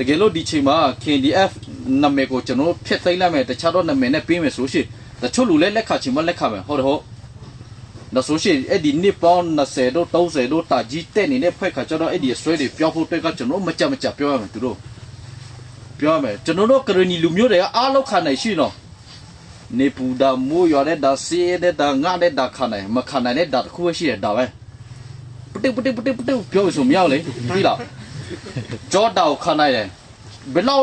တကယ်လို့ဒီချိန်မှာ KNDF နာမည်ကိုကျွန်တော်ဖျက်သိမ်းလိုက်မယ်တခြားတော့နာမည်နဲ့ပေးမယ်ဆိုရှင်တချို့လူလည်းလက်ခံချင်မလက်ခံမယ်ဟုတ်တယ်ဟုတ်ဒါဆိုရှင်အဲ့ဒီနှစ်ပေါင်း20တို့30တို့တာကြီးတက်နေတဲ့ဖွဲ့ခါကျတော့အဲ့ဒီအစွဲတွေပြောဖို့အတွက်ကကျွန်တော်မကြပြောရမယ်သူတို့ပြောရမယ်ကျွန်တော်တို့ကရဏီလူမျိုးတွေကအားလောက်ခံနိုင်ရှိနော်နေပူဒါမိုးရွာတဲ့ဒါစေးတဲ့ဒါငါတဲ့ဒါခံနိုင်မခံနိုင်တဲ့ဒါတစ်ခုရှိတယ်ဒါပဲပတိပြောဆိုမရလေပြီးလားကြောတောက်ခံနိုင်တယ်ဘယ်လော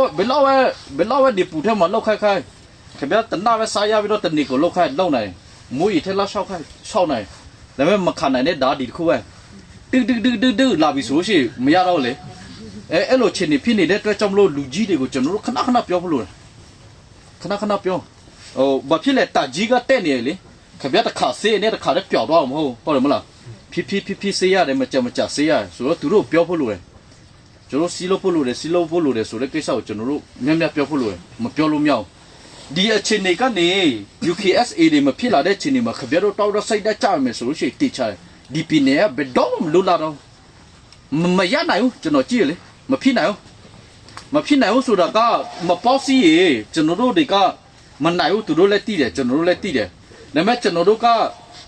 က်ဒီပူထဲမှာလောက်ခိုက်ခင်ဗျာတနာပဲစားရပြီးတော့တနေကိုလောက်ခိုက်လောက်နိုင်မိုးရီထဲလောက်ရှောက်ခိုက်ရှောက်နိုင်ဒါပေမဲ့မခံနိုင်တဲ့ဒါဒီတစ်ခုပဲတူလာပြီဆိုရှင်မရတော့လေအဲ့လိုချင်းနေဖြစ်နေတဲ့အတွက်ကြောင့်မလို့လူကြီးတွေကိုကျွန်တော်တို့ခဏပြောဖို့လို့ခဏပြောဘာဖြစ်လဲတာကြီးကတက်နေလေခင်ဗျာတခါဆေးနဲ့တခါလည်းပျောက်တော့မဟုတ်တယ်မလားဖြည်းဆေးရတယ်မကြဆေးရဆိုတော့သူတို့ပြောဖို့လို့ကျွန်တော်စီလို့ဖို့လို့တယ်ဆိုတဲ့ကိစ္စကိုကျွန်တော်တို့များပြောဖို့လို့မပြောလို့မရအောင်ဒီအချိန်တွေကနေ UKSA တွေမဖြစ်လာတဲ့အချိန်တွေမှာခင်ဗျားတို့တောက်တော့စိတ်တက်ကြမယ်ဆိုလို့ရှိရင်တိချတယ်ဒီပင်နဲ့ဘယ်တော့မလို့လာတော့မရနိုင်ဘူးကျွန်တော်ကြည့်လေမဖြစ်နိုင်ဘူးဆိုတာကမပေါ့စီရေကျွန်တော်တို့တွေကမနိုင်ဘူးသူတို့လည်းတည်တယ်ကျွန်တော်တို့လည်းတည်တယ်ဒါပေမဲ့ကျွန်တော်တို့က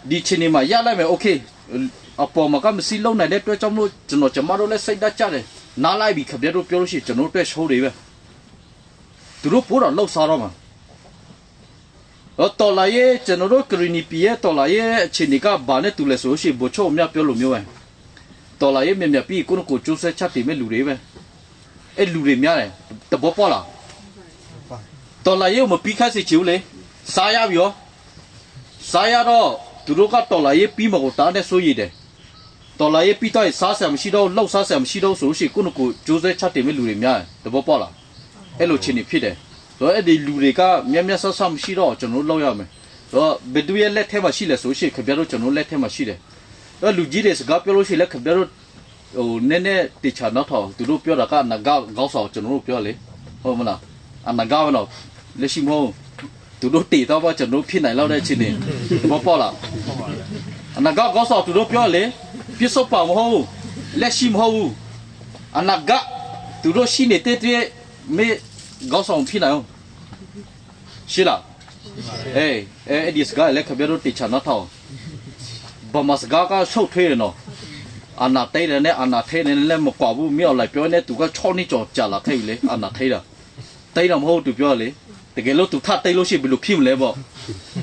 ဒီချိန်တွေမှာရလိုက်မယ်โอเคအပေါ်မှာကမစီလုံးနိုင်တဲ့အတွက်ကြောင့်မို့ကျွန်တော်တို့လည်းစိတ်တက်ကြတယ်နားလိုက်ပြီခင်ဗျားတို့ပြောလို့ရှိရင်ကျွန်တော်တို့အတွက်ရှိုးတွေပဲသူတို့ပို့တော့လှုပ်ရှားတော့မှာတော်လာရဲ့ကျွန်တော်တို့ကရီနီပီရဲ့တော်လာရဲ့အချိန်တွေကဘာနဲ့တူလဲဆိုရှင်ဘိုချိုအမြပြောလို့မျိုးပဲတော်လာရဲ့မြပြီးကိုကျိုးဆက်ချက်တည်မဲ့လူတွေပဲအဲ့လူတွေများတယ်တဘောပေါ်လာတော်လာရဲ့မပြီးခတ်စီချူလေစားရပြီရောစားရတော့သူတို့ကတော်လာရဲ့ပြီးမကိုတားတဲ့ဆိုရည်တယ်တော်လာရဲ့ပြီးတော့စားဆံမရှိတော့လှုပ်စားဆံမရှိတော့ဆိုရှင်ကိုကျိုးဆက်ချက်တည်မဲ့လူတွေများတယ်တဘောပေါ်လာအဲ့လိုချင်းနေဖြစ်တယ်တော့အဲ့ဒီလူတွေကမြတ်ဆဆမရှိတော့ကျွန်တော်လောက်ရမယ်တော့ဘယ်သူရဲ့လက်ထဲမှာရှိလဲဆိုရှင်ခင်ဗျားတို့ကျွန်တော်လက်ထဲမှာရှိတယ်တော့လူကြီးတွေစကားပြောလို့ရှိလဲခင်ဗျားတို့ဟိုနည်းနည်းတေချာနောက်ထောင်သူတို့ပြောတာကအနာကောက်ဆောင်ကျွန်တော်တို့ပြောလေဟုတ်မလားအနာကောက်တော့လက်ရှိမဟုတ်သူတို့တေတော့ကျွန်တော်ဖြစ်နိုင်လောက်တဲ့အချိန်နေဘောပေါ်လာအနာကောက်ဆောင်သူတို့ပြောလေပြစ်စောပါမဟုတ်လက်ရှိမဟုတ်အနာကသူတို့ရှိနေတဲ့မေကောက်ဆောင်ဖြစ်နိုင်အောင်ရှိလားအဲ့ဒီစကားလည်းခင်ဗျားတို့တေချာနောက်ထောင်ဘာမစကားကရှုပ်ထွေးတယ်နော်အနာတဲတယ်နဲ့အနာထဲနဲ့လည်းမကွာဘူးမြောက်လိုက်ပြောနေသူက6နှစ်ကျော်ကြာလာထဲလေအနာထဲတာတဲတော့မဟုတ်သူပြောလေတကယ်လို့သူထတဲလို့ရှိဘယ်လိုဖြစ်မလဲပေါ့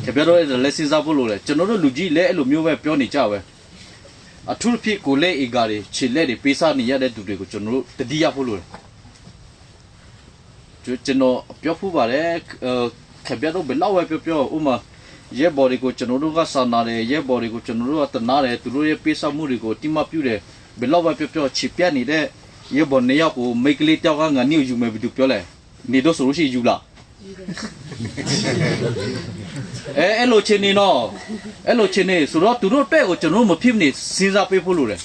ခင်ဗျားတို့အဲ့ဒါလက်စစားဖို့လို့လေကျွန်တော်တို့လူကြီးလည်းအဲ့လိုမျိုးပဲပြောနေကြပဲအထူးဖြစ်ကိုလည်းအေဂါတွေခြေလက်တွေပေးစားနေရတဲ့သူတွေကိုကျွန်တော်တို့တတိယဖို့လို့ကျွန်တော်ပြောဖို့ပါတယ်ခင်ဗျားတို့ဘယ်လောက်ပဲပြောဥမာရဲဘော်တွေကိုကျွန်တော်တို့ကစာနာတယ်ရဲဘော်တွေကိုကျွန်တော်တို့ကတနာတယ်သူတို့ရဲ့ပေးစားမှုတွေကိုတိမပြုတယ်ဘယ်လောက်ပဲပြောချစ်ပြတ်နေတဲ့ရဲဘော်နှစ်ယောက်ကိုမိတ်ကလေးတောက်ကငါညှို့ယူမယ်ဘယ်သူပြောလဲနေတော့ဆိုလို့ရှိယူလားအဲ့လိုချင်းနေနော်အဲ့လိုချင်းနေဆိုတော့သူတို့တဲ့ကိုကျွန်တော်မဖြစ်နေစဉ်းစားပေးဖို့လို့လေ